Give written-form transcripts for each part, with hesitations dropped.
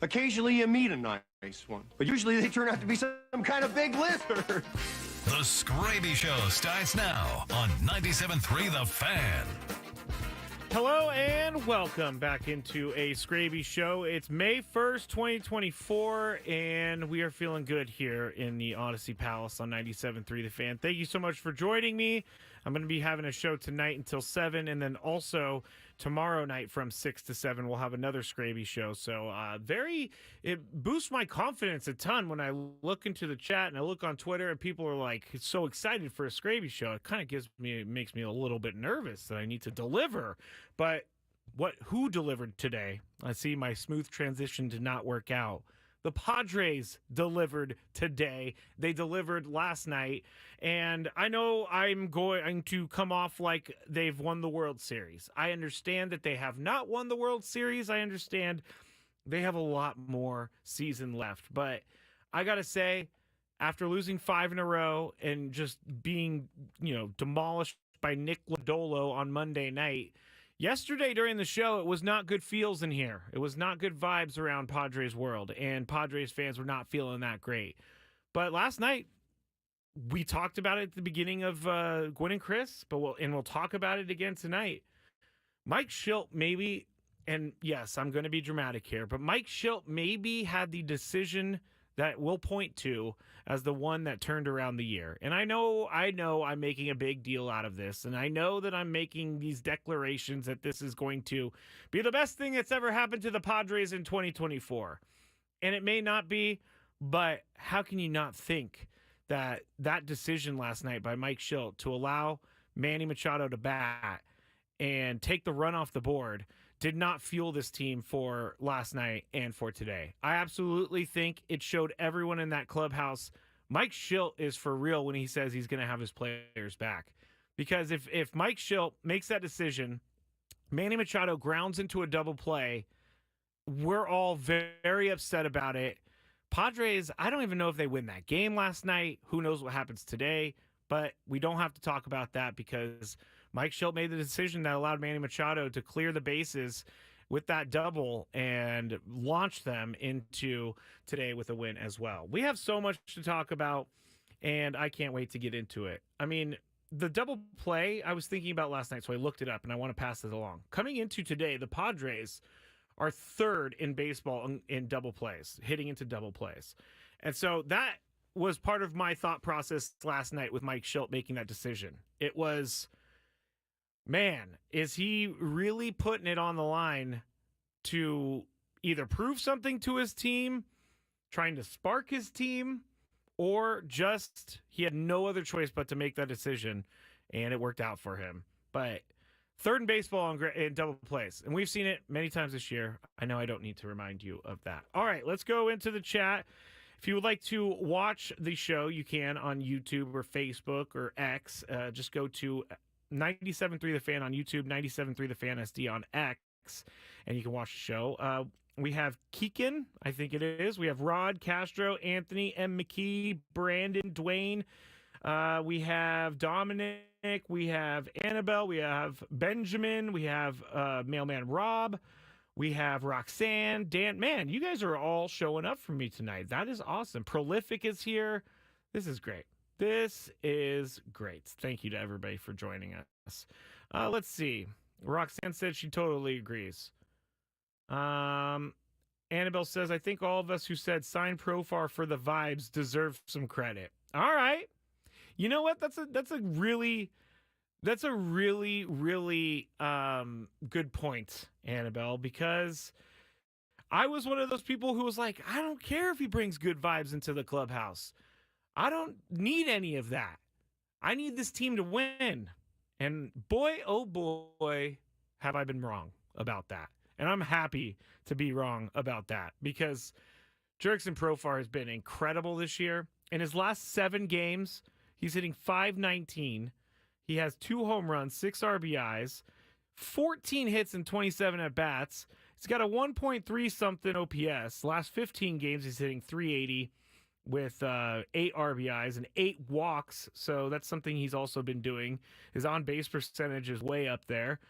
Occasionally you meet a nice one, but usually they turn out to be some kind of big lizard. The Skraby Show starts now on 97.3 The Fan. Hello and welcome back into a Skraby Show. It's May 1st, 2024, and we are feeling good here in the Odyssey Palace on 97.3 The Fan. Thank you so much for joining me. I'm going to be having a show tonight until 7, and then also tomorrow night from 6 to 7, we'll have another Skraby Show. So it boosts my confidence a ton when I look into the chat and I look on Twitter and people are like so excited for a Skraby Show. It kind of makes me a little bit nervous that I need to deliver. But who delivered today? I see my smooth transition did not work out. The Padres delivered today. They delivered last night. And I know I'm going to come off like they've won the World Series. I understand that they have not won the World Series. I understand they have a lot more season left. But I got to say, after losing 5 in a row and just being, demolished by Nick Lodolo on Monday night, yesterday during the show, it was not good feels in here. It was not good vibes around Padres world, and Padres fans were not feeling that great. But last night, we talked about it at the beginning of Gwen and Chris, we'll talk about it again tonight. Mike Shildt maybe, and yes, I'm going to be dramatic here, but Mike Shildt maybe had the decision that we'll point to as the one that turned around the year. And I know I'm making a big deal out of this, and I know that I'm making these declarations that this is going to be the best thing that's ever happened to the Padres in 2024. And it may not be, but how can you not think that decision last night by Mike Shildt to allow Manny Machado to bat and take the run off the board did not fuel this team for last night and for today. I absolutely think it showed everyone in that clubhouse Mike Shildt is for real when he says he's going to have his players back. Because if Mike Shildt makes that decision, Manny Machado grounds into a double play, we're all very upset about it. Padres, I don't even know if they win that game last night. Who knows what happens today? But we don't have to talk about that because Mike Shildt made the decision that allowed Manny Machado to clear the bases with that double and launch them into today with a win as well. We have so much to talk about, and I can't wait to get into it. I mean, the double play I was thinking about last night, so I looked it up, and I want to pass this along. Coming into today, the Padres are third in baseball in double plays, hitting into double plays. And so that was part of my thought process last night with Mike Shildt making that decision. It was, man, is he really putting it on the line to either prove something to his team, trying to spark his team, or just he had no other choice but to make that decision, and it worked out for him. But third in baseball in double plays, and we've seen it many times this year. I know I don't need to remind you of that. All right, let's go into the chat. If you would like to watch the show, you can on YouTube or Facebook or X. Just go to 97.3 The Fan on YouTube, 97.3 The Fan SD on X, and you can watch the show. We have Keegan, I think it is. We have Rod, Castro, Anthony, M. McKee, Brandon, Dwayne. We have Dominic. We have Annabelle. We have Benjamin. We have Mailman Rob. We have Roxanne, Dan. Man, you guys are all showing up for me tonight. That is awesome. Prolific is here. This is great. This is great. Thank you to everybody for joining us. Let's see. Roxanne said she totally agrees. Annabelle says, I think all of us who said sign Profar for the vibes deserve some credit. All right. You know what? That's a really good point, Annabelle, because I was one of those people who was like, I don't care if he brings good vibes into the clubhouse. I don't need any of that. I need this team to win. And boy, oh boy, have I been wrong about that. And I'm happy to be wrong about that because Jurickson Profar has been incredible this year. In his last 7 games, he's hitting .519. He has 2 home runs, 6 RBIs, 14 hits and 27 at-bats. He's got a 1.3-something OPS. Last 15 games, he's hitting .380 with 8 RBIs and 8 walks. So that's something he's also been doing. His on-base percentage is way up there.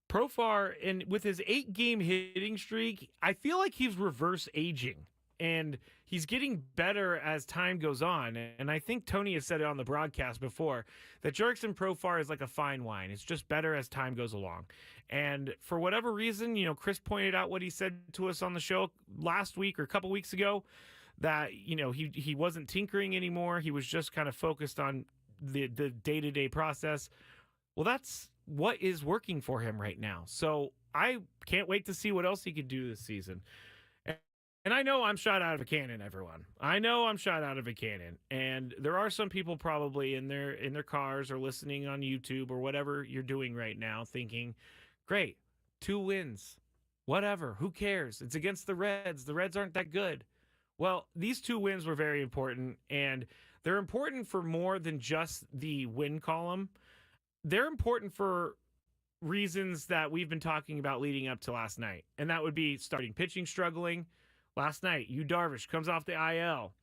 Profar, and with his 8-game hitting streak, I feel like he's reverse aging. And he's getting better as time goes on. And I think Tony has said it on the broadcast before that Jurickson Profar is like a fine wine. It's just better as time goes along. And for whatever reason, Chris pointed out what he said to us on the show last week or a couple weeks ago, that, he wasn't tinkering anymore. He was just kind of focused on the day-to-day process. Well, that's what is working for him right now. So I can't wait to see what else he could do this season. And I know I'm shot out of a cannon, everyone. I know I'm shot out of a cannon. And there are some people probably in their cars or listening on YouTube or whatever you're doing right now thinking, great, 2 wins. Whatever. Who cares? It's against the Reds. The Reds aren't that good. Well, these 2 wins were very important, and they're important for more than just the win column. They're important for reasons that we've been talking about leading up to last night. And that would be starting pitching struggling. Last night, Darvish comes off the IL.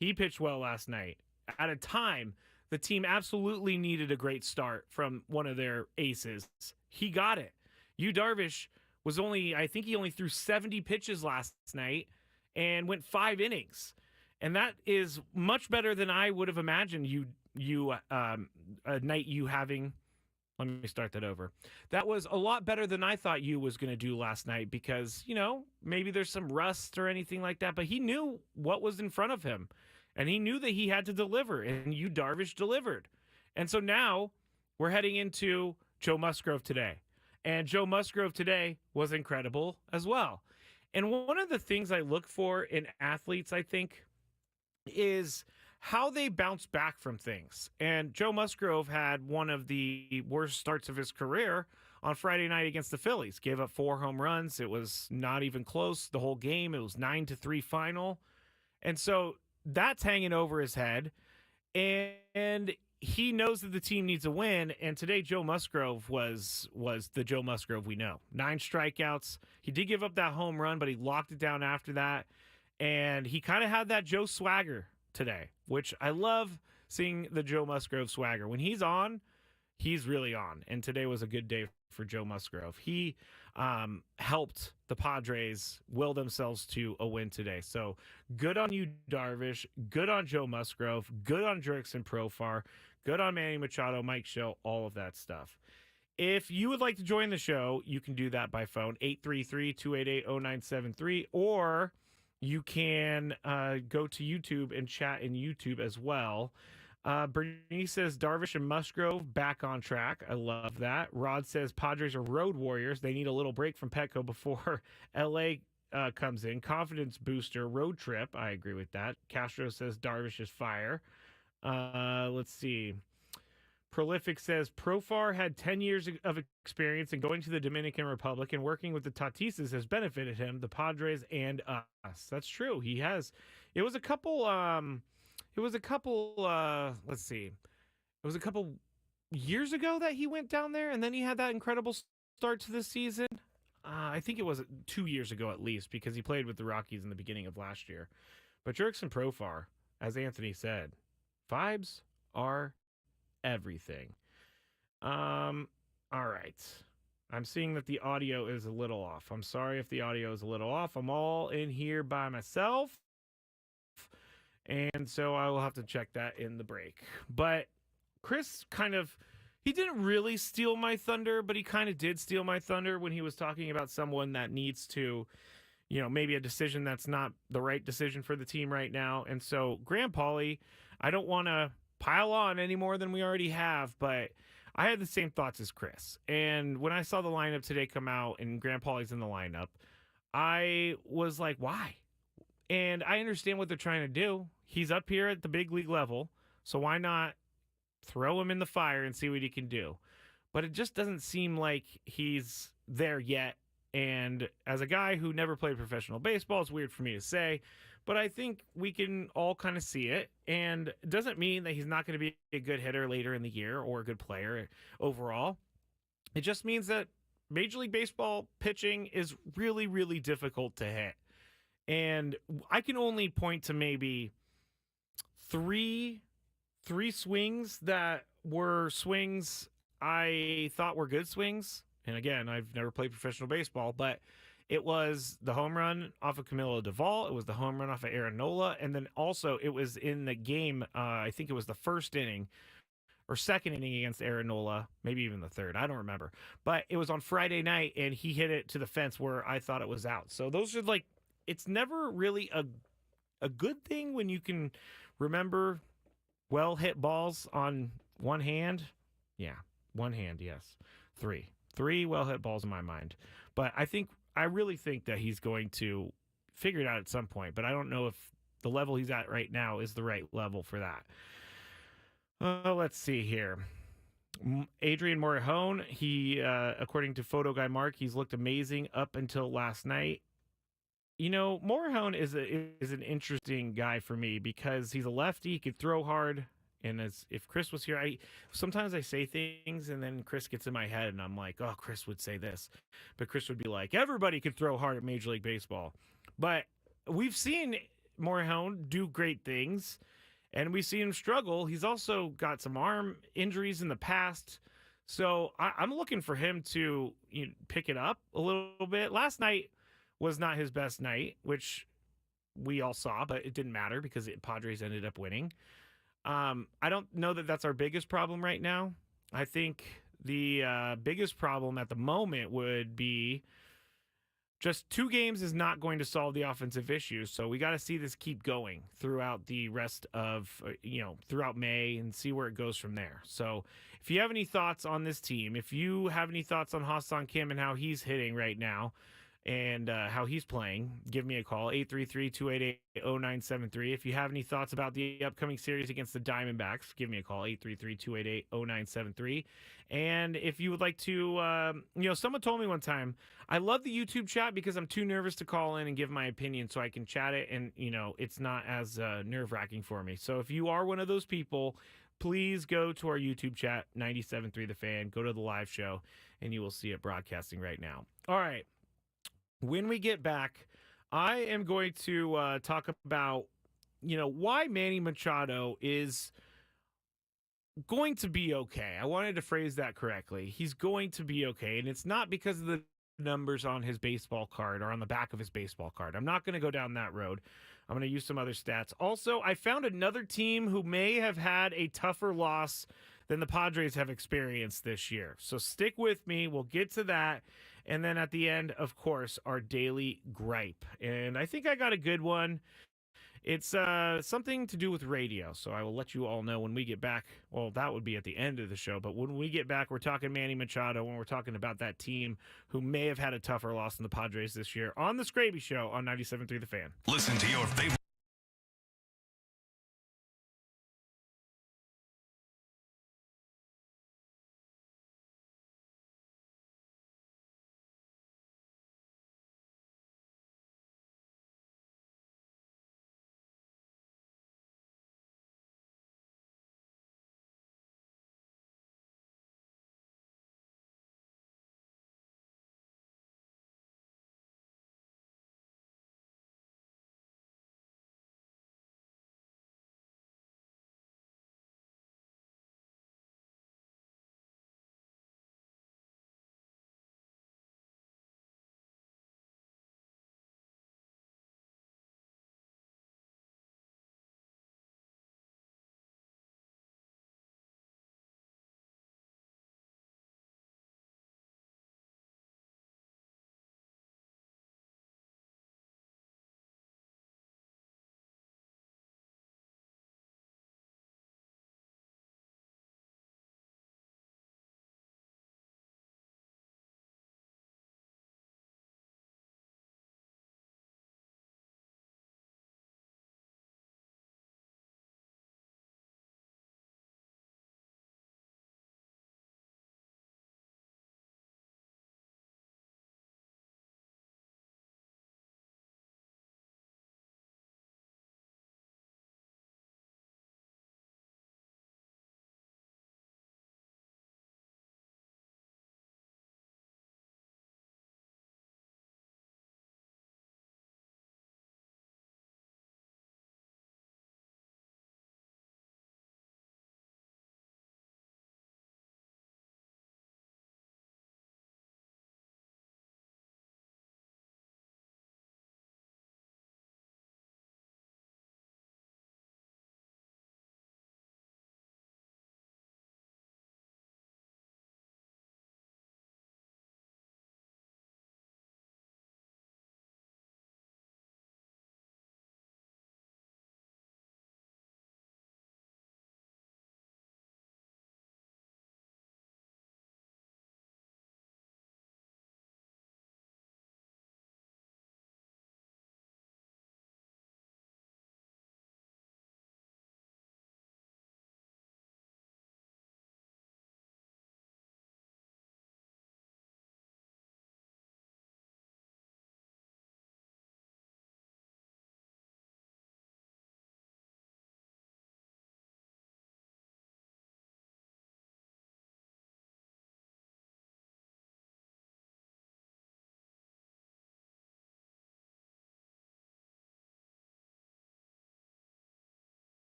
He pitched well last night. At a time, the team absolutely needed a great start from one of their aces. He got it. Darvish was I think he only threw 70 pitches last night and went 5 innings. And that is much better than I would have imagined a night you having. Let me start that over. That was a lot better than I thought you was going to do last night because, maybe there's some rust or anything like that, but he knew what was in front of him, and he knew that he had to deliver, and Darvish delivered. And so now we're heading into Joe Musgrove today, and Joe Musgrove today was incredible as well. And one of the things I look for in athletes, I think, is how they bounce back from things. And Joe Musgrove had one of the worst starts of his career on Friday night against the Phillies. Gave up 4 home runs. It was not even close the whole game. It was 9-3 final. And so that's hanging over his head. And he knows that the team needs a win. And today, Joe Musgrove was the Joe Musgrove we know. 9 strikeouts. He did give up that home run, but he locked it down after that. And he kind of had that Joe swagger today, which I love seeing the Joe Musgrove swagger. When he's on, he's really on. And today was a good day for Joe Musgrove. He helped the Padres will themselves to a win today. So good on you, Darvish. Good on Joe Musgrove. Good on Jurickson Profar. Good on Manny Machado, Mike Show, all of that stuff. If you would like to join the show, you can do that by phone, 833-288-0973, or you can go to YouTube and chat in YouTube as well. Bernice says Darvish and Musgrove back on track. I love that. Rod says Padres are road warriors. They need a little break from Petco before LA comes in. Confidence booster road trip. I agree with that. Castro says Darvish is fire. Let's see. Prolific says Profar had 10 years of experience in going to the Dominican Republic, and working with the Tatises has benefited him, the Padres, and us. That's true. He has. It was a couple. Let's see. It was a couple years ago that he went down there, and then he had that incredible start to the season. I think it was 2 years ago at least, because he played with the Rockies in the beginning of last year. But Jurickson Profar, as Anthony said, vibes are everything. All right. I'm seeing that the audio is a little off. I'm sorry if the audio is a little off. I'm all in here by myself, and so I will have to check that in the break. But Chris he didn't really steal my thunder, but he kind of did steal my thunder when he was talking about someone that needs to, maybe a decision that's not the right decision for the team right now. And so Graham Pauley, I don't want to pile on any more than we already have, but I had the same thoughts as Chris. And when I saw the lineup today come out and Graham Pauley's in the lineup, I was like, why? And I understand what they're trying to do. He's up here at the big league level, so why not throw him in the fire and see what he can do? But it just doesn't seem like he's there yet. And as a guy who never played professional baseball, it's weird for me to say, but I think we can all kind of see it. And it doesn't mean that he's not going to be a good hitter later in the year or a good player overall. It just means that Major League Baseball pitching is really, really difficult to hit. And I can only point to maybe three swings that were swings I thought were good swings And again, I've never played professional baseball, but it was the home run off of Camilo Duvall. It was the home run off of Aaron Nola. And then also it was in the game, I think it was the first inning or second inning against Aaron Nola, maybe even the third. I don't remember. But it was on Friday night, and he hit it to the fence where I thought it was out. So those are like, it's never really a good thing when you can remember well hit balls on one hand. Yeah, one hand, yes. Three well hit balls in my mind. But I really think that he's going to figure it out at some point. But I don't know if the level he's at right now is the right level for that. Let's see here. Adrian Morihone, he, according to Photo Guy Mark, he's looked amazing up until last night. You know, Morihone is an interesting guy for me because he's a lefty. He could throw hard. And as if Chris was here, sometimes I say things and then Chris gets in my head and I'm like, oh, Chris would say this. But Chris would be like, everybody could throw hard at Major League Baseball. But we've seen Morihone do great things. And we see him struggle. He's also got some arm injuries in the past. So I'm looking for him to pick it up a little bit. Last night was not his best night, which we all saw, but it didn't matter because Padres ended up winning. I don't know that that's our biggest problem right now. I think the biggest problem at the moment would be just 2 games is not going to solve the offensive issues. So we got to see this keep going throughout the rest of, throughout May and see where it goes from there. So if you have any thoughts on this team, if you have any thoughts on Ha-Seong Kim and how he's hitting right now and how he's playing, give me a call, 833-288-0973. If you have any thoughts about the upcoming series against the Diamondbacks, give me a call, 833-288-0973. And if you would like to, someone told me one time, I love the YouTube chat because I'm too nervous to call in and give my opinion so I can chat it and, it's not as nerve-wracking for me. So if you are one of those people, please go to our YouTube chat, 97.3 The Fan, go to the live show, and you will see it broadcasting right now. All right. When we get back, I am going to talk about, why Manny Machado is going to be okay. I wanted to phrase that correctly. He's going to be okay, and it's not because of the numbers on his baseball card or on the back of his baseball card. I'm not going to go down that road. I'm going to use some other stats. Also, I found another team who may have had a tougher loss than the Padres have experienced this year. So stick with me. We'll get to that. And then at the end, of course, our daily gripe. And I think I got a good one. It's something to do with radio. So I will let you all know when we get back. Well, that would be at the end of the show. But when we get back, we're talking Manny Machado, when we're talking about that team who may have had a tougher loss than the Padres this year on the Skraby Show on 97.3 The Fan. Listen to your favorite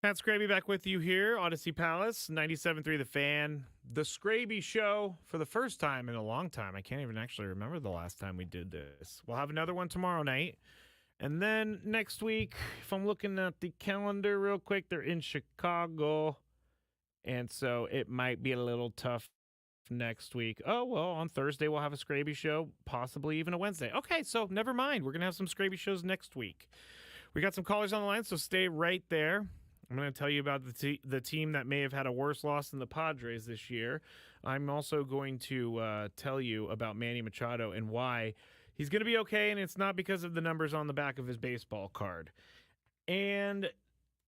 Matt Skraby back with you here, Odyssey Palace, 97.3 The Fan. The Skraby Show for the first time in a long time. I can't even actually remember the last time we did this. We'll have another one tomorrow night. And then next week, if I'm looking at the calendar real quick, they're in Chicago. And so it might be a little tough next week. Oh, well, on Thursday we'll have a Skraby Show, possibly even a Wednesday. Okay, so never mind. We're going to have some Skraby shows next week. We got some callers on the line, so stay right there. I'm going to tell you about the team that may have had a worse loss than the Padres this year. I'm also going to tell you about Manny Machado and why he's going to be okay, and it's not because of the numbers on the back of his baseball card. And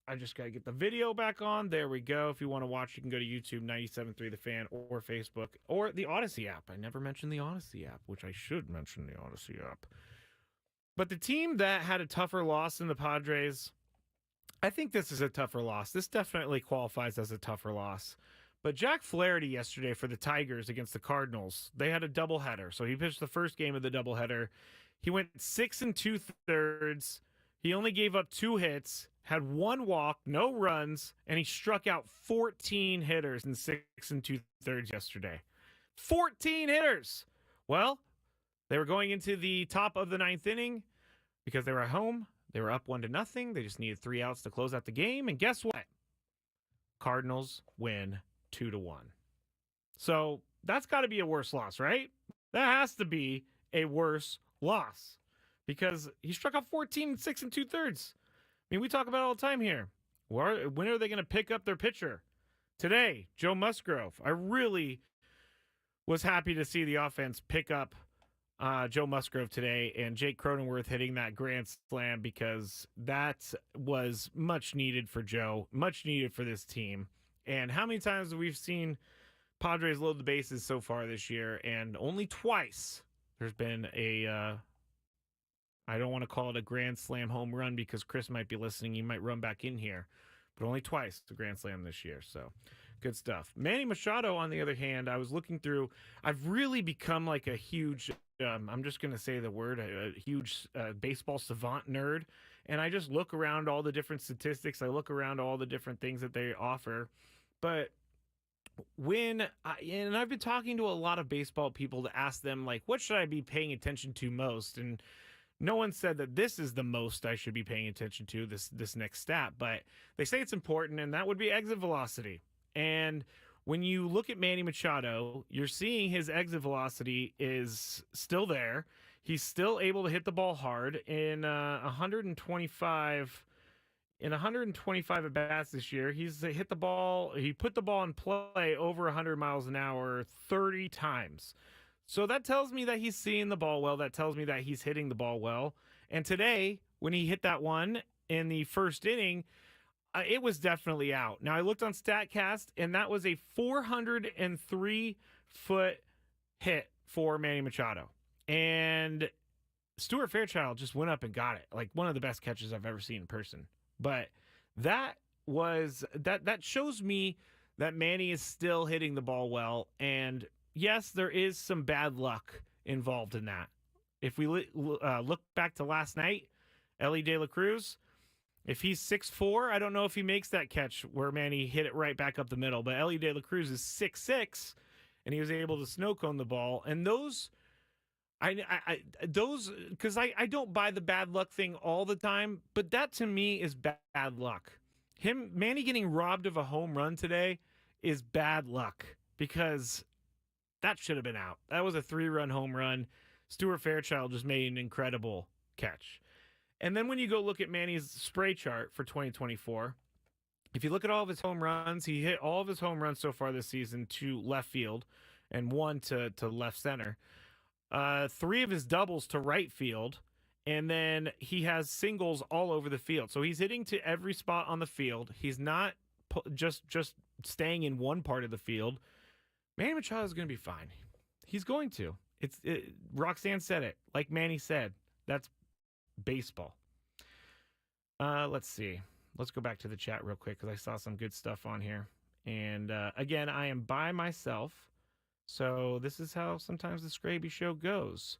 I just got to get the video back on. There we go. If you want to watch, you can go to YouTube, 97.3 The Fan, or Facebook, or the Odyssey app. I never mentioned the Odyssey app, which I should mention the Odyssey app. But the team that had a tougher loss than the Padres, I think this is a tougher loss. This definitely qualifies as a tougher loss. But Jack Flaherty yesterday for the Tigers against the Cardinals, they had a doubleheader. So he pitched the first game of the doubleheader. He went 6 2/3. He only gave up 2 hits, had 1 walk, no runs, and he struck out 14 hitters in 6 2/3 yesterday. 14 hitters! Well, they were going into the top of the 9th inning because they were at home. They were up 1-0. They just needed 3 outs to close out the game. And guess what? Cardinals win 2-1. So that's got to be a worse loss, right? That has to be a worse loss because he struck out 14 6 2/3. I mean, we talk about it all the time here. When are they going to pick up their pitcher? Today, Joe Musgrove. I really was happy to see the offense pick up Joe Musgrove today and Jake Cronenworth hitting that grand slam because that was much needed for Joe, much needed for this team. And how many times have we seen Padres load the bases so far this year? And only twice there's been a, I don't want to call it a grand slam home run because Chris might be listening. He might run back in here, but only twice the grand slam this year. So good stuff. Manny Machado, on the other hand, I was looking through, I've really become like a huge, I'm just going to say the word, a huge baseball savant nerd. And I just look around all the different statistics. I look around all the different things that they offer. But and I've been talking to a lot of baseball people to ask them, like, what should I be paying attention to most? And no one said that this is the most I should be paying attention to, this next stat. But they say it's important, and that would be exit velocity. And when you look at Manny Machado, you're seeing his exit velocity is still there. He's still able to hit the ball hard in 125 at bats this year. He's hit the ball. He put the ball in play over 100 miles an hour 30 times. So that tells me that he's seeing the ball well. That tells me that he's hitting the ball well. And today, when he hit that one in the first inning, it was definitely out. Now, I looked on StatCast, and that was a 403-foot hit for Manny Machado. And Stuart Fairchild just went up and got it. Like one of the best catches I've ever seen in person. But that shows me that Manny is still hitting the ball well. And yes, there is some bad luck involved in that. If we look back to last night, Ellie De La Cruz, if he's 6'4", I don't know if he makes that catch where Manny hit it right back up the middle. But Ellie De La Cruz is 6'6", and he was able to snow cone the ball. And those, because I don't buy the bad luck thing all the time, but that to me is bad luck. Manny getting robbed of a home run today is bad luck because that should have been out. That was a 3-run home run. Stuart Fairchild just made an incredible catch. And then when you go look at Manny's spray chart for 2024, if you look at all of his home runs, he hit all of his home runs so far this season to left field and 1 to left center. 3 of his doubles to right field, and then he has singles all over the field. So he's hitting to every spot on the field. He's not just staying in one part of the field. Manny Machado is going to be fine. He's going to. Roxanne said it. Like Manny said, that's baseball. Let's see. Let's go back to the chat real quick because I saw some good stuff on here. And again, I am by myself. So this is how sometimes the Skraby show goes.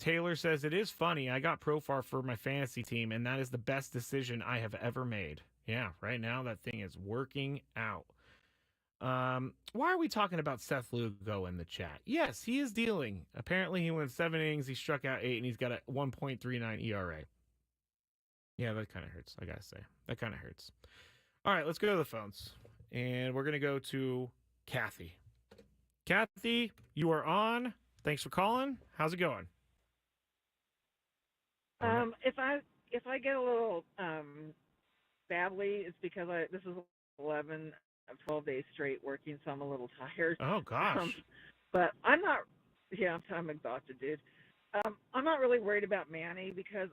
Taylor says, it is funny. I got Profar for my fantasy team, and that is the best decision I have ever made. Yeah, right now that thing is working out. Why are we talking about Seth Lugo in the chat? Yes, he is dealing. Apparently, he went 7 innings, he struck out 8, and he's got a 1.39 ERA. Yeah, that kind of hurts, I gotta say. That kind of hurts. All right, let's go to the phones. And we're going to go to Kathy. Kathy, you are on. Thanks for calling. How's it going? If I get a little badly, it's because this is 11 of 12 days straight working, so I'm a little tired. Oh, gosh. But I'm not. Yeah, I'm exhausted, dude. I'm not really worried about Manny because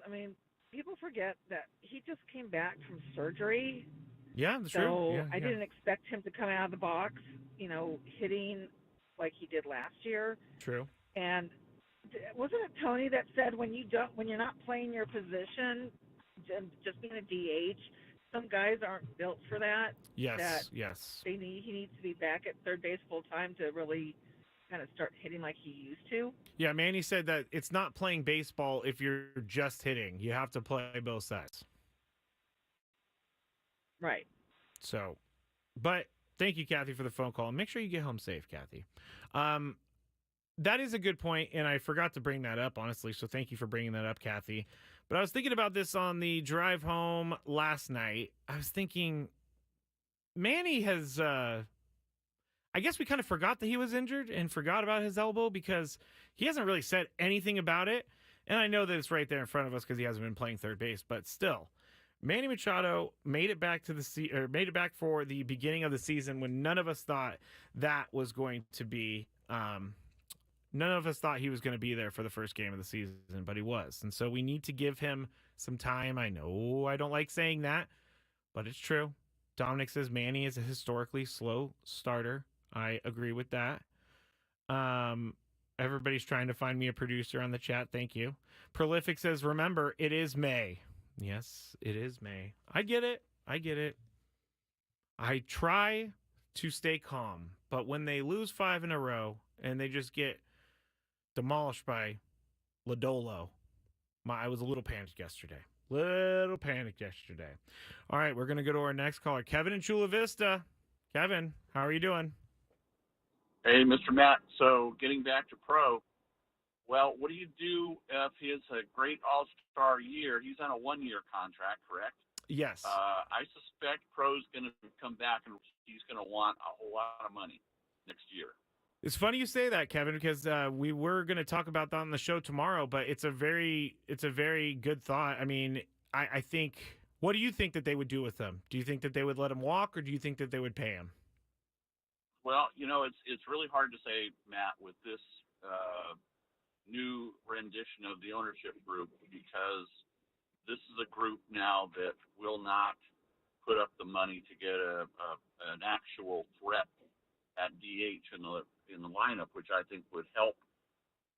people forget that he just came back from surgery. Yeah, that's so true. Yeah, I didn't expect him to come out of the box, hitting like he did last year. True. And wasn't it Tony that said when you're not playing your position, just being a DH, some guys aren't built for that. Yes. He needs to be back at third base full time to really kind of start hitting like he used to. Yeah, Manny said that it's not playing baseball if you're just hitting. You have to play both sides. Right. So, but thank you, Kathy, for the phone call. Make sure you get home safe, Kathy. That is a good point, and I forgot to bring that up, honestly, so thank you for bringing that up, Kathy. But I was thinking about this on the drive home last night. I was thinking, Manny has, I guess we kind of forgot that he was injured and forgot about his elbow because he hasn't really said anything about it. And I know that it's right there in front of us because he hasn't been playing third base, but still. Manny Machado made it back made it back for the beginning of the season when none of us thought that was going to be. None of us thought he was going to be there for the first game of the season, but he was, and so we need to give him some time. I know I don't like saying that, but it's true. Dominic says Manny is a historically slow starter. I agree with that. Everybody's trying to find me a producer on the chat. Thank you. Prolific says, remember, it is May. Yes, it is May. I get it. I try to stay calm, but when they lose 5 in a row and they just get demolished by Lodolo, I was a little panicked yesterday. All right, we're going to go to our next caller, Kevin in Chula Vista. Kevin, how are you doing? Hey, Mr. Matt. So getting back to pro, well, what do you do if he has a great all-star year? He's on a 1-year contract, correct? Yes. I suspect pro's going to come back and he's going to want a whole lot of money next year. It's funny you say that, Kevin, because we were going to talk about that on the show tomorrow, but it's a very good thought. I mean, I think, what do you think that they would do with him? Do you think that they would let him walk, or do you think that they would pay him? Well, it's really hard to say, Matt, with this new rendition of the ownership group, because this is a group now that will not put up the money to get an actual threat at DH in the lineup, which I think would help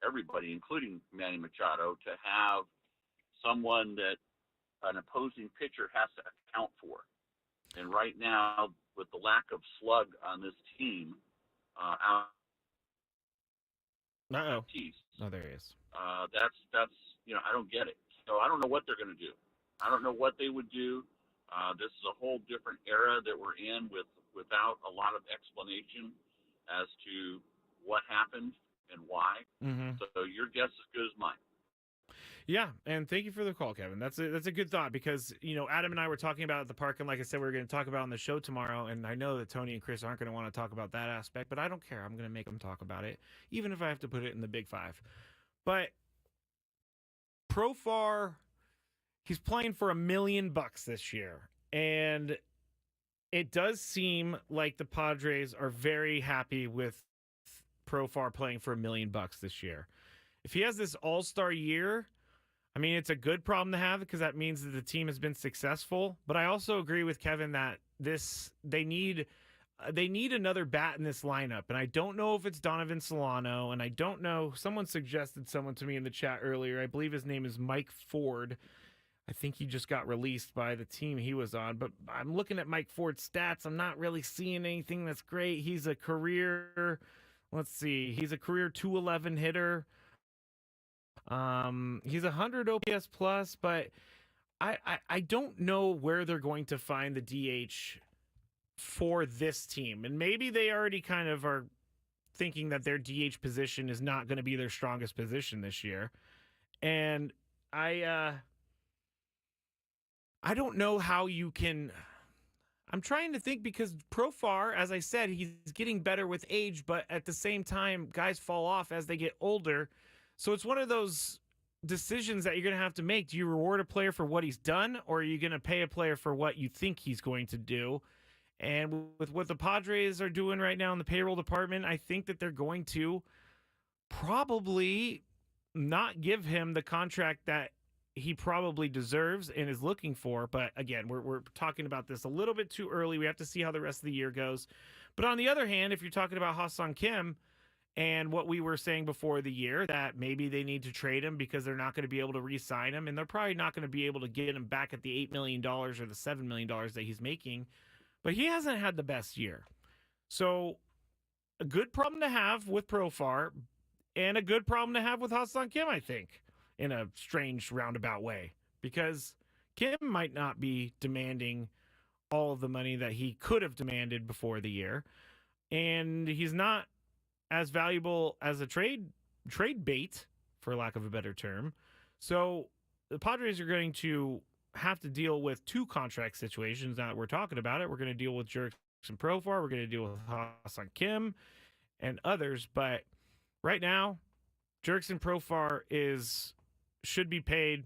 everybody, including Manny Machado, to have someone that an opposing pitcher has to account for. And right now, with the lack of slug on this team, Oh, there he is. That's I don't get it. So I don't know what they're going to do. I don't know what they would do. This is a whole different era that we're in without a lot of explanation as to what happened and why. Mm-hmm. So your guess is as good as mine. Yeah, and thank you for the call, Kevin. That's a good thought because, Adam and I were talking about at the park, and like I said, we were going to talk about on the show tomorrow, and I know that Tony and Chris aren't going to want to talk about that aspect, but I don't care. I'm going to make them talk about it, even if I have to put it in the Big Five. But Profar, he's playing for $1 million this year, and it does seem like the Padres are very happy with Profar playing for $1 million this year. If he has this all-star year, I mean, it's a good problem to have because that means that the team has been successful. But I also agree with Kevin that they need another bat in this lineup. And I don't know if it's Donovan Solano, and I don't know. Someone suggested someone to me in the chat earlier. I believe his name is Mike Ford. I think he just got released by the team he was on. But I'm looking at Mike Ford's stats. I'm not really seeing anything that's great. He's a career 211 hitter. He's 100 OPS plus, but I don't know where they're going to find the DH for this team. And maybe they already kind of are thinking that their DH position is not going to be their strongest position this year. And I don't know how you can. I'm trying to think because Profar, as I said, he's getting better with age, but at the same time, guys fall off as they get older. So it's one of those decisions that you're going to have to make. Do you reward a player for what he's done, or are you going to pay a player for what you think he's going to do? And with what the Padres are doing right now in the payroll department, I think that they're going to probably not give him the contract that he probably deserves and is looking for. But again, we're talking about this a little bit too early. We have to see how the rest of the year goes. But on the other hand, if you're talking about Ha-Seong Kim and what we were saying before the year, that maybe they need to trade him because they're not going to be able to re-sign him, and they're probably not going to be able to get him back at the $8 million or the $7 million that he's making. But he hasn't had the best year. So a good problem to have with Profar and a good problem to have with Ha-Seong Kim, I think, in a strange roundabout way, because Kim might not be demanding all of the money that he could have demanded before the year, and he's not as valuable as a trade bait, for lack of a better term. So the Padres are going to have to deal with two contract situations now that we're talking about it. We're going to deal with Jurickson Profar, we're going to deal with Ha-Seong Kim and others, but right now Jurickson Profar should be paid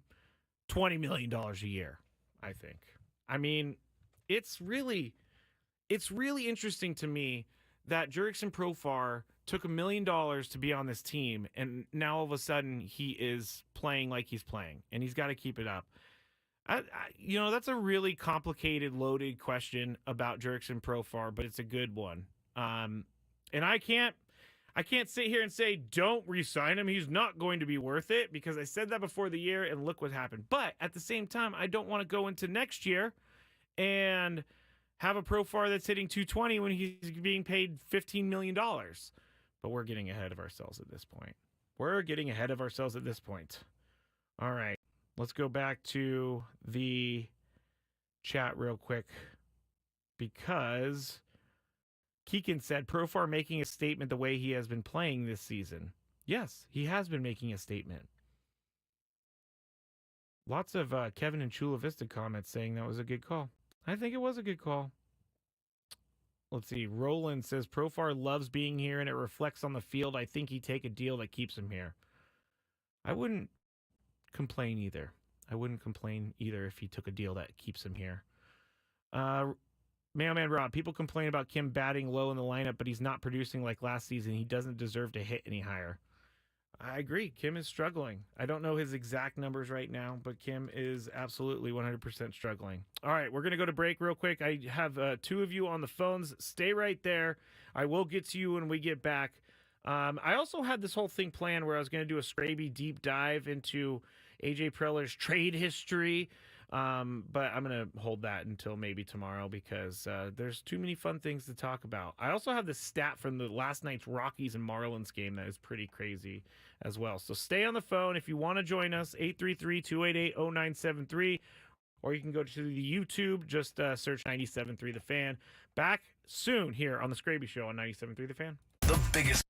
$20 million a year, I think. I mean, it's really interesting to me that Jurickson Profar took $1 million to be on this team, and now all of a sudden he is playing like he's playing, and he's got to keep it up. That's a really complicated, loaded question about Jurickson Profar, but it's a good one. And I can't sit here and say, don't re-sign him. He's not going to be worth it, because I said that before the year and look what happened. But at the same time, I don't want to go into next year and have a Profar that's hitting 220 when he's being paid $15 million. But we're getting ahead of ourselves at this point. All right. Let's go back to the chat real quick, because Keegan said Profar making a statement the way he has been playing this season. Yes, he has been making a statement. Lots of Kevin and Chula Vista comments saying that was a good call. I think it was a good call. Let's see. Roland says Profar loves being here and it reflects on the field. I think he'd take a deal that keeps him here. I wouldn't complain either if he took a deal that keeps him here. Mailman Rob, people complain about Kim batting low in the lineup, but he's not producing like last season. He doesn't deserve to hit any higher. I agree. Kim is struggling. I don't know his exact numbers right now, but Kim is absolutely 100% struggling. All right, we're going to go to break real quick. I have two of you on the phones. Stay right there. I will get to you when we get back. I also had this whole thing planned where I was going to do a Skraby deep dive into AJ Preller's trade history. But I'm going to hold that until maybe tomorrow, because there's too many fun things to talk about. I also have this stat from the last night's Rockies and Marlins game that is pretty crazy as well. So stay on the phone if you want to join us, 833-288-0973, or you can go to the YouTube, just search 97.3 The Fan. Back soon here on the Skraby Show on 97.3 The Fan. The biggest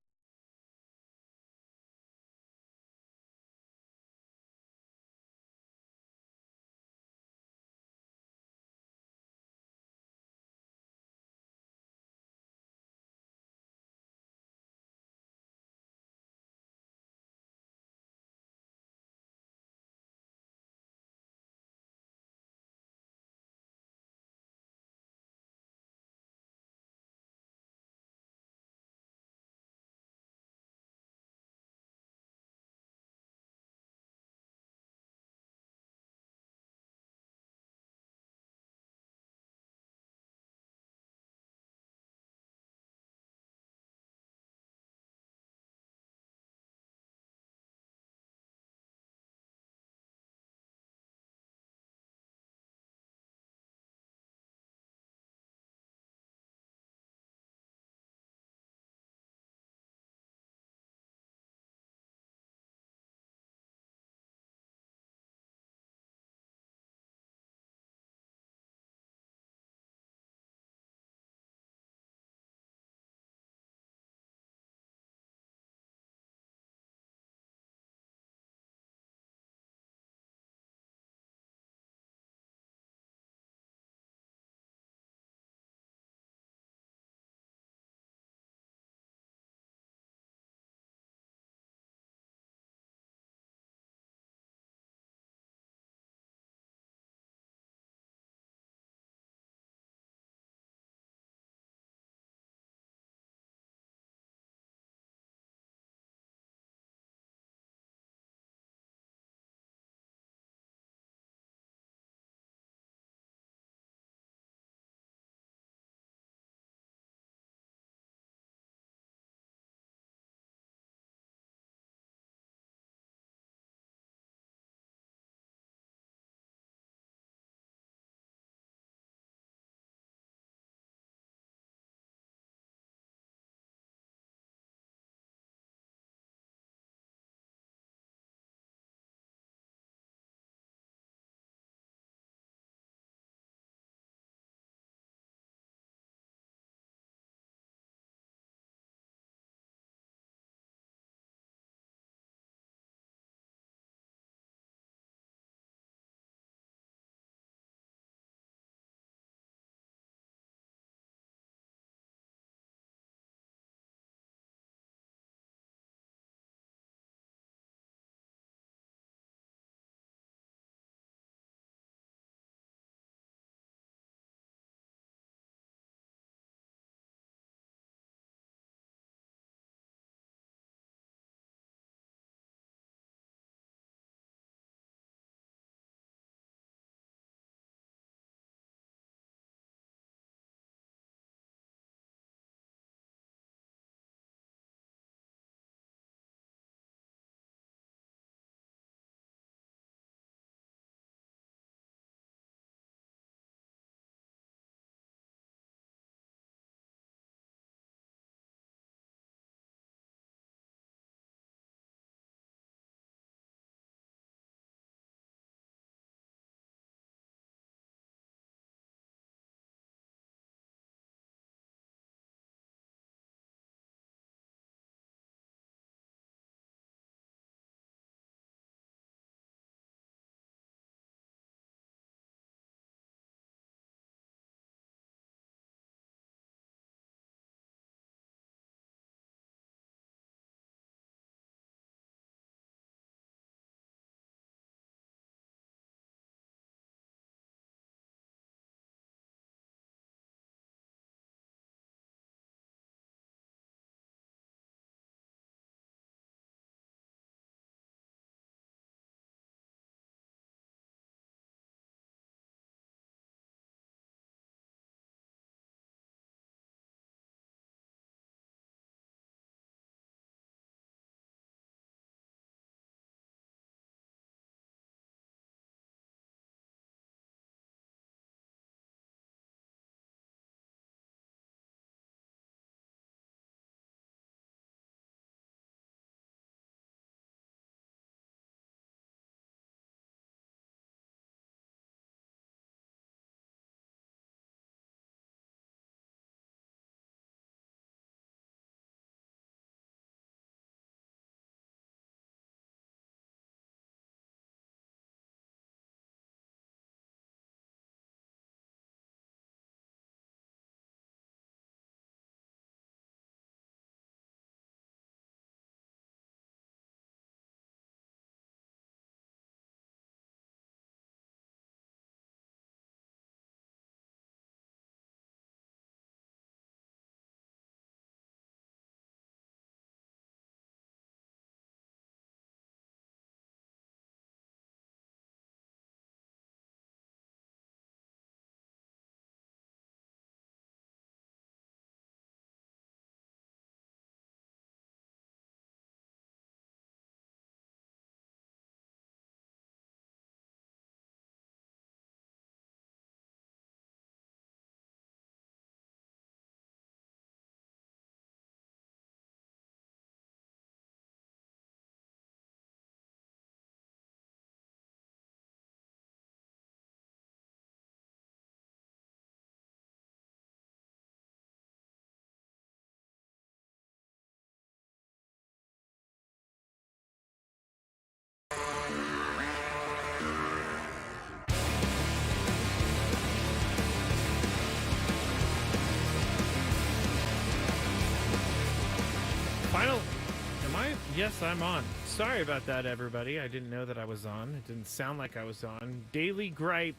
Yes, I'm on. Sorry about that, everybody. I didn't know that I was on. It didn't sound like I was on. Daily Gripe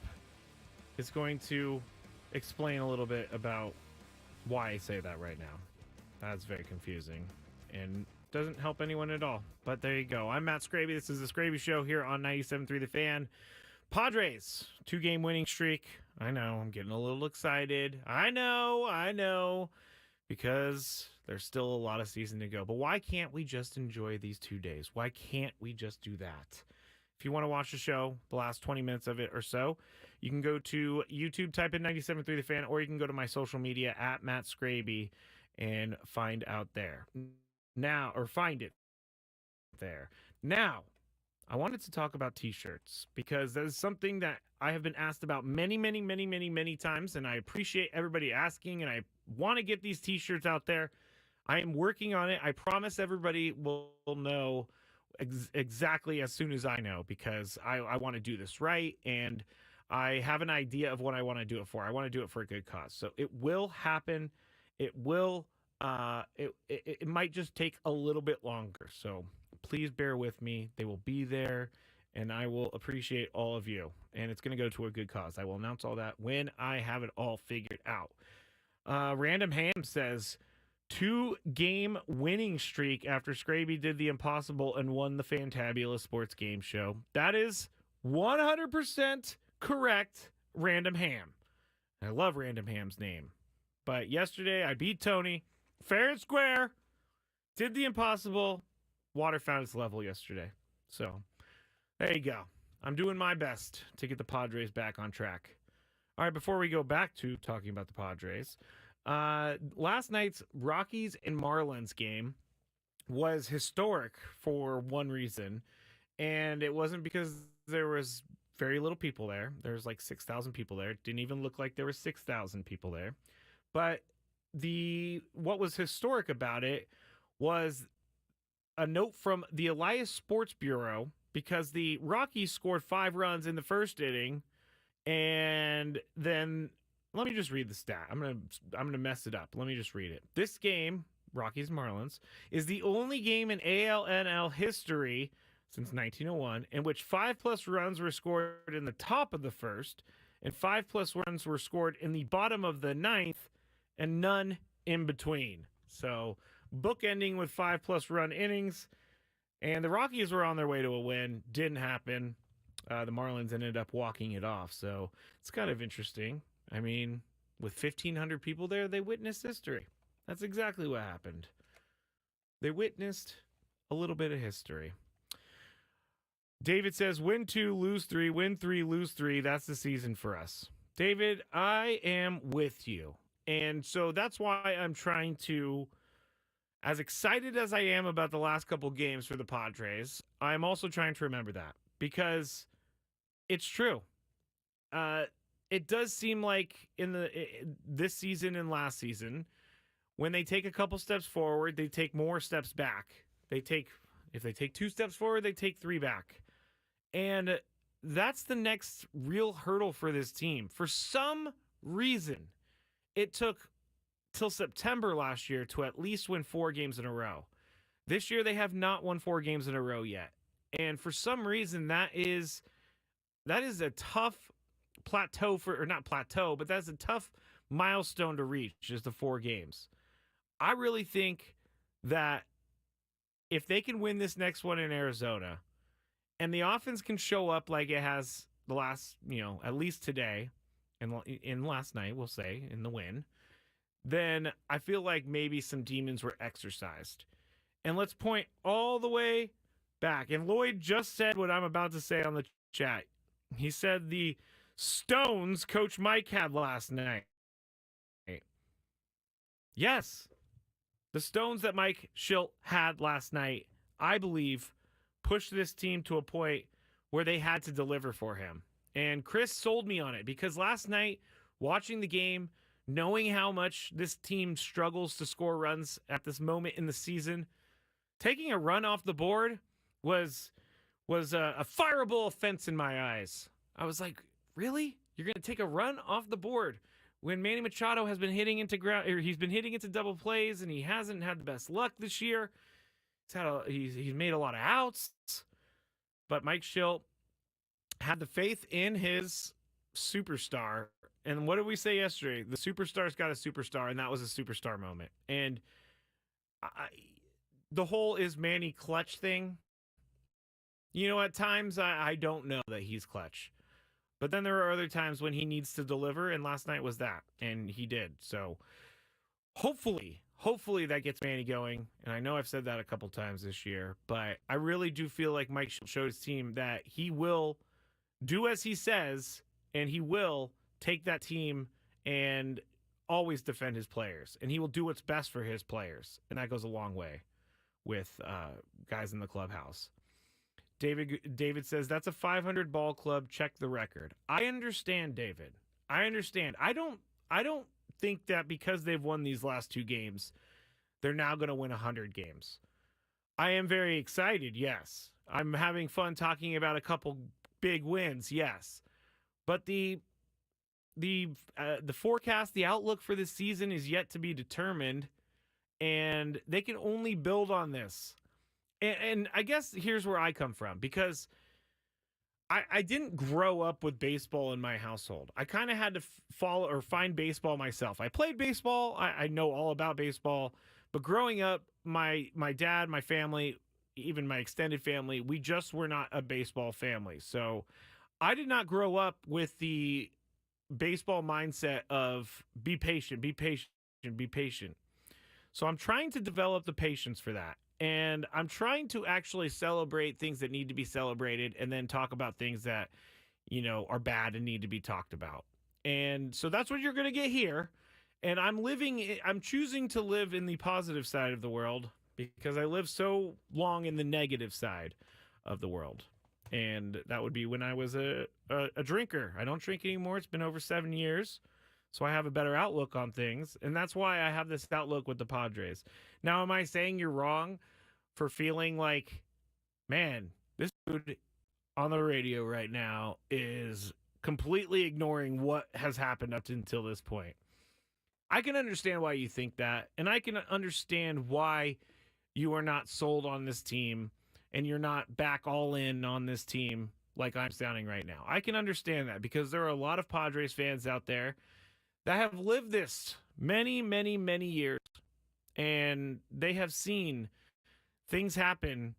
is going to explain a little bit about why I say that right now. That's very confusing and doesn't help anyone at all. But there you go. I'm Matt Skraby. This is the Skraby Show here on 97.3 The Fan. Padres, 2-game winning streak. I know, I'm getting a little excited. I know. Because there's still a lot of season to go. But why can't we just enjoy these 2 days? Why can't we just do that? If you want to watch the show, the last 20 minutes of it or so, you can go to YouTube, type in 97.3 The Fan, or you can go to my social media at Matt Skraby and find out there. Now, or find it there. Now, I wanted to talk about t-shirts because that is something that I have been asked about many times, and I appreciate everybody asking, and I want to get these t-shirts out there. I am working on it. I promise everybody will know exactly as soon as I know, because I want to do this right, and I have an idea of what I want to do it for. I want to do it for a good cause. So it will happen. It will it might just take a little bit longer. So please bear with me. They will be there, and I will appreciate all of you. And it's going to go to a good cause. I will announce all that when I have it all figured out. Random Ham says, 2-game winning streak after Skraby did the impossible and won the Fantabulous Sports Game Show. That is 100% correct, Random Ham. I love Random Ham's name. But yesterday I beat Tony, fair and square, did the impossible. Water found its level yesterday. So there you go. I'm doing my best to get the Padres back on track. All right, before we go back to talking about the Padres, last night's Rockies and Marlins game was historic for one reason, and it wasn't because there was very little people there. There's like 6,000 people there. It didn't even look like there were 6,000 people there. But what was historic about it was a note from the Elias Sports Bureau, because the Rockies scored 5 runs in the first inning, and then let me just read the stat. I'm gonna mess it up. Let me just read it. This game, Rockies Marlins, is the only game in ALNL history since 1901 in which 5+ runs were scored in the top of the first, and 5+ runs were scored in the bottom of the ninth, and none in between. So bookending with 5+ run innings, and the Rockies were on their way to a win. Didn't happen. The Marlins ended up walking it off. So it's kind of interesting. I mean, with 1,500 people there, they witnessed history. That's exactly what happened. They witnessed a little bit of history. David says, win 2, lose 3, win 3, lose 3. That's the season for us. David, I am with you. And so that's why I'm trying to, as excited as I am about the last couple games for the Padres, I'm also trying to remember that, because it's true. It does seem like this season and last season, when they take a couple steps forward, they take more steps back. If they take 2 steps forward, they take 3 back. And that's the next real hurdle for this team. For some reason, it took till September last year to at least win 4 games in a row. This year, they have not won 4 games in a row yet. And for some reason, that is a tough plateau or not plateau, but that's a tough milestone to reach, is the 4 games. I really think that if they can win this next one in Arizona, and the offense can show up like it has the last, at least today, and in last night, we'll say, in the win, then I feel like maybe some demons were exercised. And let's point all the way back. And Lloyd just said what I'm about to say on the chat. He said the stones Coach Mike had last night. Yes, the stones that Mike Schilt had last night, I believe, pushed this team to a point where they had to deliver for him. And Chris sold me on it, because last night, watching the game, knowing how much this team struggles to score runs at this moment in the season, taking a run off the board was a fireable offense in my eyes. I was like, really? You're going to take a run off the board when Manny Machado has been hitting into double plays, and he hasn't had the best luck this year? he's made a lot of outs, but Mike Schilt had the faith in his superstar. And what did we say yesterday? The superstar's got a superstar, and that was a superstar moment. And the whole is Manny clutch thing. At times I don't know that he's clutch. But then there are other times when he needs to deliver, and last night was that, and he did. So hopefully that gets Manny going. And I know I've said that a couple times this year, but I really do feel like Mike showed his team that he will do as he says, and he will take that team and always defend his players. And he will do what's best for his players. And that goes a long way with guys in the clubhouse. David says, that's a 500 ball club. Check the record. I understand, David. I understand. I don't think that because they've won these last 2 games, they're now going to win 100 games. I am very excited, yes. I'm having fun talking about a couple big wins, yes. But the forecast, the outlook for this season is yet to be determined, and they can only build on this. And I guess here's where I come from, because I didn't grow up with baseball in my household. I kind of had to follow or find baseball myself. I played baseball. I know all about baseball. But growing up, my dad, my family, even my extended family, we just were not a baseball family. So I did not grow up with the baseball mindset of be patient, be patient, be patient. So I'm trying to develop the patience for that. And I'm trying to actually celebrate things that need to be celebrated and then talk about things that, are bad and need to be talked about. And so that's what you're going to get here. And I'm choosing to live in the positive side of the world because I lived so long in the negative side of the world. And that would be when I was a drinker. I don't drink anymore. It's been over 7 years. So I have a better outlook on things. And that's why I have this outlook with the Padres. Now, am I saying you're wrong for feeling like, man, this dude on the radio right now is completely ignoring what has happened up until this point? I can understand why you think that. And I can understand why you are not sold on this team and you're not back all in on this team like I'm sounding right now. I can understand that because there are a lot of Padres fans out there that have lived this many, many, many years, and they have seen things happen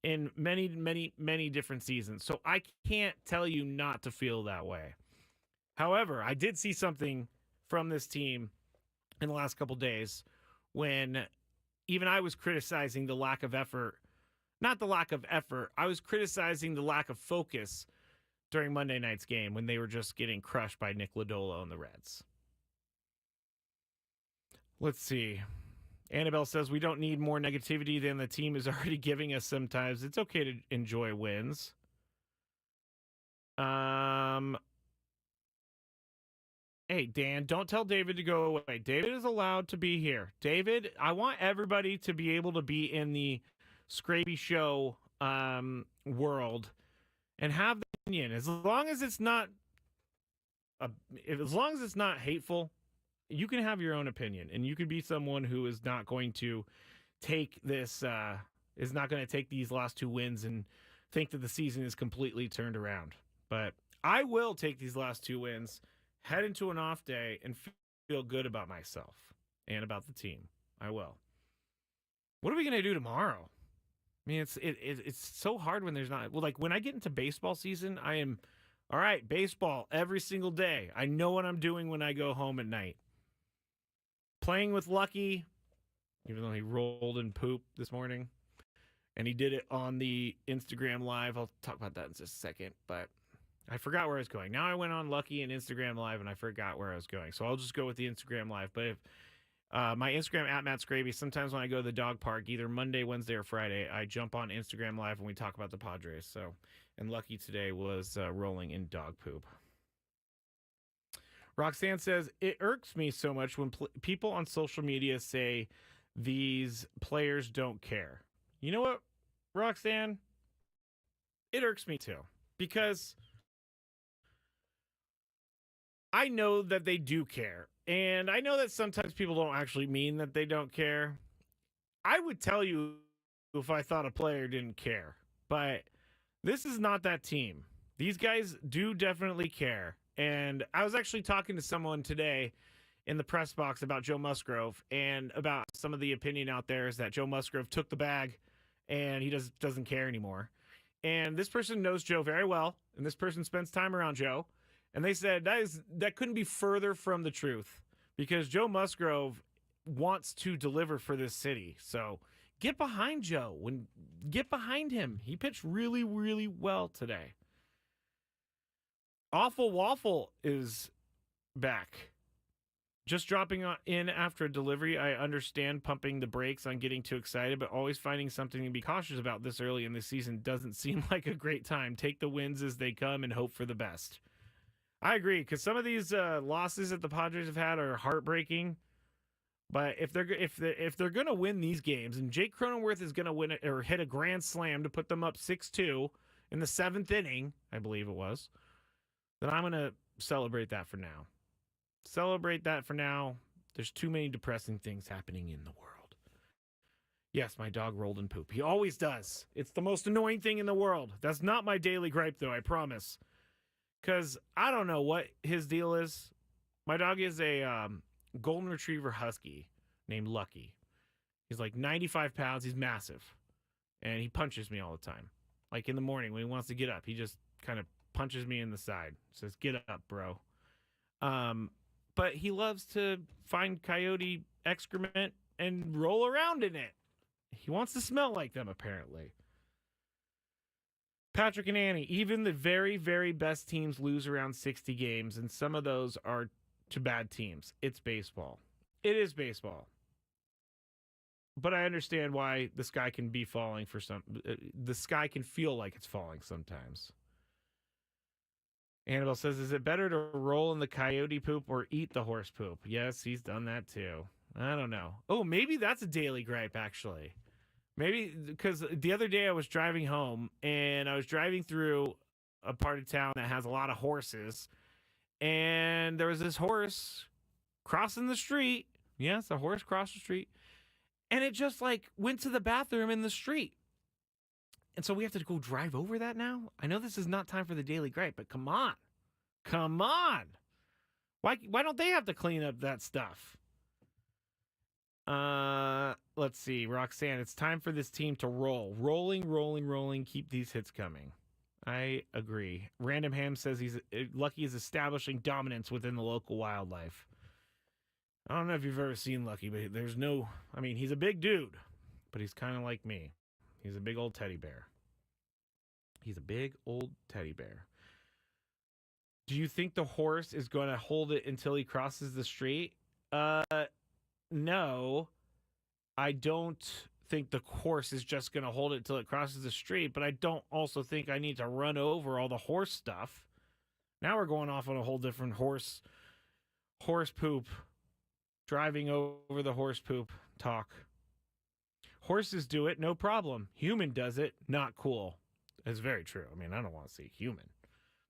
in many, many, many different seasons. So I can't tell you not to feel that way. However, I did see something from this team in the last couple days when even I was criticizing the lack of effort. Not the lack of effort. I was criticizing the lack of focus during Monday night's game when they were just getting crushed by Nick Lodolo and the Reds. Let's see. Annabelle says, we don't need more negativity than the team is already giving us sometimes. It's okay to enjoy wins. Hey, Dan, don't tell David to go away. David is allowed to be here. David, I want everybody to be able to be in the Skraby Show world and have the opinion. As long as it's not hateful, you can have your own opinion, and you can be someone who is not going to take this, is not going to take these last 2 wins and think that the season is completely turned around. But I will take these last 2 wins, head into an off day, and feel good about myself and about the team. I will. What are we going to do tomorrow? I mean, it's so hard when there's not. Well, like when I get into baseball season, I am, all right, baseball every single day. I know what I'm doing when I go home at night. Playing with Lucky, even though he rolled in poop this morning, and he did it on the Instagram Live. I'll talk about that in just a second, but I forgot where I was going. Now I went on Lucky and Instagram Live, and I forgot where I was going. So I'll just go with the Instagram Live. But if my Instagram at Matt Skraby, sometimes when I go to the dog park, either Monday, Wednesday, or Friday, I jump on Instagram Live and we talk about the Padres. So, and Lucky today was rolling in dog poop. Roxanne says, it irks me so much when people on social media say these players don't care. You know what, Roxanne? It irks me too. Because I know that they do care. And I know that sometimes people don't actually mean that they don't care. I would tell you if I thought a player didn't care. But this is not that team. These guys do definitely care. And I was actually talking to someone today in the press box about Joe Musgrove and about some of the opinion out there is that Joe Musgrove took the bag and he doesn't care anymore. And this person knows Joe very well, and this person spends time around Joe. And they said that couldn't be further from the truth because Joe Musgrove wants to deliver for this city. So get behind Joe. Get behind him. He pitched really, really well today. Awful Waffle is back. Just dropping in after a delivery, I understand pumping the brakes on getting too excited, but always finding something to be cautious about this early in the season doesn't seem like a great time. Take the wins as they come and hope for the best. I agree, because some of these losses that the Padres have had are heartbreaking. But if they're going to win these games, and Jake Cronenworth is going to win it or hit a grand slam to put them up 6-2 in the 7th inning, I believe it was, then I'm going to celebrate that for now. Celebrate that for now. There's too many depressing things happening in the world. Yes, my dog rolled in poop. He always does. It's the most annoying thing in the world. That's not my daily gripe, though, I promise. Because I don't know what his deal is. My dog is a golden retriever husky named Lucky. He's like 95 pounds. He's massive. And he punches me all the time. Like in the morning when he wants to get up, he just kind of punches me in the side. Says, "Get up, bro." But he loves to find coyote excrement and roll around in it. He wants to smell like them, apparently. Patrick and Annie, even the very, very best teams lose around 60 games, and some of those are to bad teams. It's baseball. It is baseball. But I understand why the sky can be falling for some. The sky can feel like it's falling sometimes. Annabelle says, is it better to roll in the coyote poop or eat the horse poop? Yes, he's done that too. I don't know. Oh, maybe that's a daily gripe, actually. Maybe because the other day I was driving home and I was driving through a part of town that has a lot of horses. And there was this horse crossing the street. Yes, a horse crossed the street. And it just like went to the bathroom in the street. And so we have to go drive over that now? I know this is not time for the daily gripe, but come on. Come on. Why don't they have to clean up that stuff? Let's see. Roxanne, it's time for this team to roll. Rolling. Keep these hits coming. I agree. Random Ham says Lucky is establishing dominance within the local wildlife. I don't know if you've ever seen Lucky, but he's a big dude, but he's kind of like me. He's a big old teddy bear. Do you think the horse is going to hold it until he crosses the street? No. I don't think the horse is just going to hold it until it crosses the street, but I don't also think I need to run over all the horse stuff. Now we're going off on a whole different horse poop, driving over the horse poop talk. Horses do it, no problem. Human does it, not cool. It's very true. I mean, I don't want to see a human.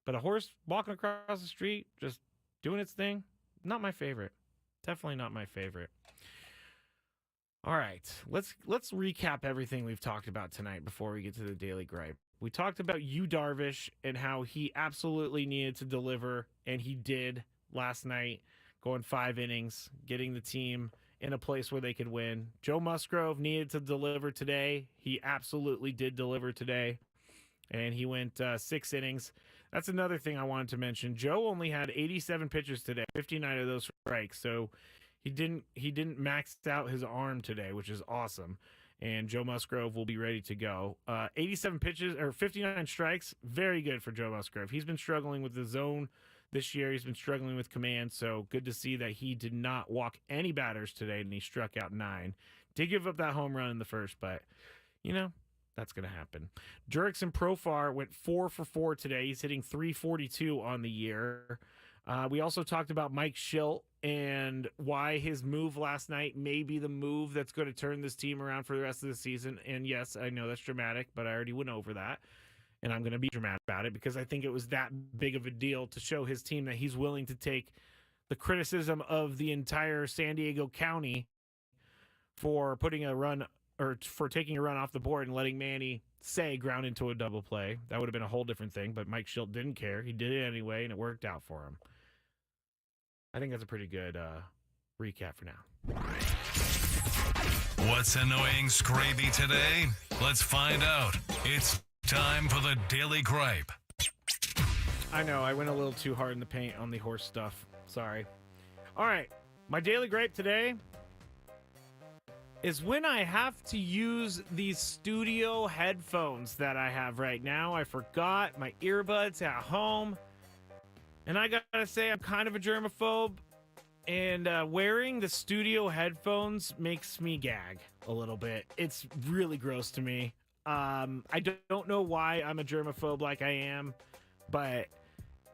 But a horse walking across the street, just doing its thing, not my favorite. Definitely not my favorite. All right, let's recap everything we've talked about tonight before we get to the daily gripe. We talked about Yu Darvish and how he absolutely needed to deliver, and he did last night, going 5 innings, getting the team in a place where they could win. Joe Musgrove needed to deliver today. He absolutely did deliver today, and he went 6 innings. That's another thing I wanted to mention. Joe only had 87 pitches today, 59 of those strikes, so he didn't max out his arm today, which is awesome. And Joe Musgrove will be ready to go. 87 pitches or 59 strikes, very good for Joe Musgrove. He's been struggling with the zone this year. He's been struggling with command, so good to see that he did not walk any batters today, and he struck out 9. Did give up that home run in the first, but, that's going to happen. Jurickson Profar went 4 for 4 today. He's hitting .342 on the year. We also talked about Mike Schilt and why his move last night may be the move that's going to turn this team around for the rest of the season. And yes, I know that's dramatic, but I already went over that. And I'm going to be dramatic about it because I think it was that big of a deal to show his team that he's willing to take the criticism of the entire San Diego County for putting a run or for taking a run off the board and letting Manny say ground into a double play. That would have been a whole different thing, but Mike Schilt didn't care. He did it anyway, and it worked out for him. I think that's a pretty good recap for now. What's annoying Skraby today? Let's find out. It's time for the Daily Gripe. I know, I went a little too hard in the paint on the horse stuff. Sorry. All right, my Daily Gripe today is when I have to use these studio headphones that I have right now. I forgot my earbuds at home. And I gotta say, I'm kind of a germaphobe. And wearing the studio headphones makes me gag a little bit. It's really gross to me. I don't know why I'm a germaphobe like I am, but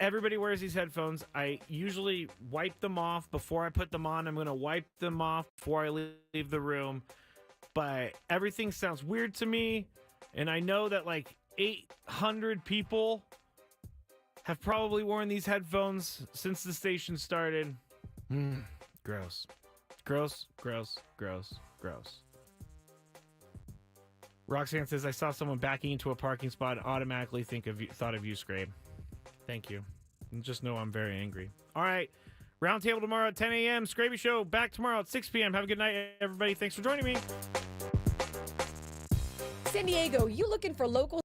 everybody wears these headphones. I usually wipe them off before I put them on. I'm going to wipe them off before I leave the room. But everything sounds weird to me. And I know that like 800 people have probably worn these headphones since the station started. Gross. Gross, gross, gross, gross. Roxanne says, I saw someone backing into a parking spot and automatically thought of you, Scrabe. Thank you. And just know I'm very angry. All right. Roundtable tomorrow at 10 a.m. Skraby Show back tomorrow at 6 p.m. Have a good night, everybody. Thanks for joining me. San Diego, you looking for local